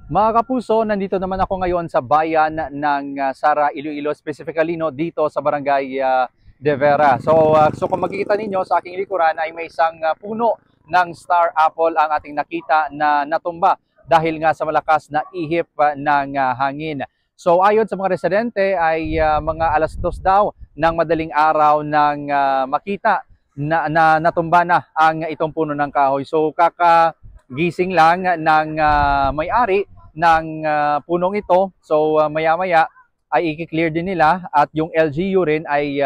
Mga kapuso, nandito naman ako ngayon sa bayan ng Sara, Iloilo, specifically dito sa barangay De Vera. So kung makikita ninyo sa aking likuran ay may isang puno ng star apple ang ating nakita na natumba dahil nga sa malakas na ihip ng hangin. So ayon sa mga residente ay mga alas 2 daw ng madaling araw nang makita na natumba na ang itong puno ng kahoy. So kakagising lang ng may-ari ng punong ito. So maya-maya ay i-clear din nila at yung LGU rin ay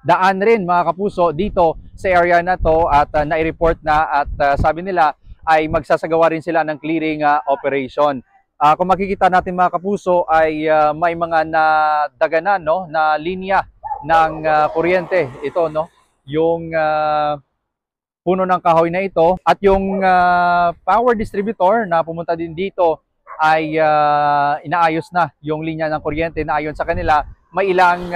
daan rin mga kapuso dito sa area na to at nai-report na at sabi nila ay magsasagawa rin sila ng clearing operation. Kung makikita natin mga kapuso ay may mga nadaganan na linya ng kuryente ito yung puno ng kahoy na ito at yung power distributor na pumunta din dito ay inaayos na yung linya ng kuryente na ayon sa kanila may ilang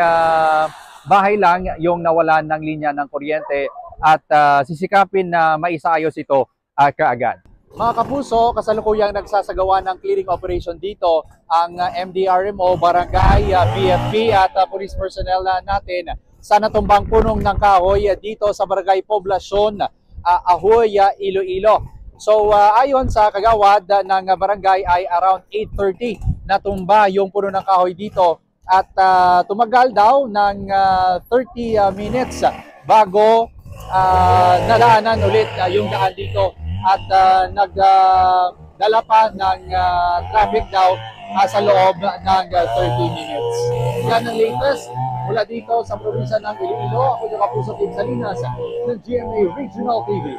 bahay lang yung nawalan ng linya ng kuryente at sisikapin na maisaayos ito kaagad. Mga kapuso, kasalukuyang nagsasagawa ng clearing operation dito ang MDRMO, Barangay, BFP at police personnel natin sa natumbang punong ng kahoy dito sa Barangay Poblasyon, Ahoy, Iloilo. So ayon sa kagawad ng barangay ay around 8:30 natumba yung puno ng kahoy dito at tumagal daw ng 30 minutes bago nadaanan ulit yung daan dito at nagdala pa ng traffic daw sa loob ng 30 minutes. Yan ang latest mula dito sa probinsya ng Iloilo. Ako yung Kapuso Team Salinas ng GMA Regional TV.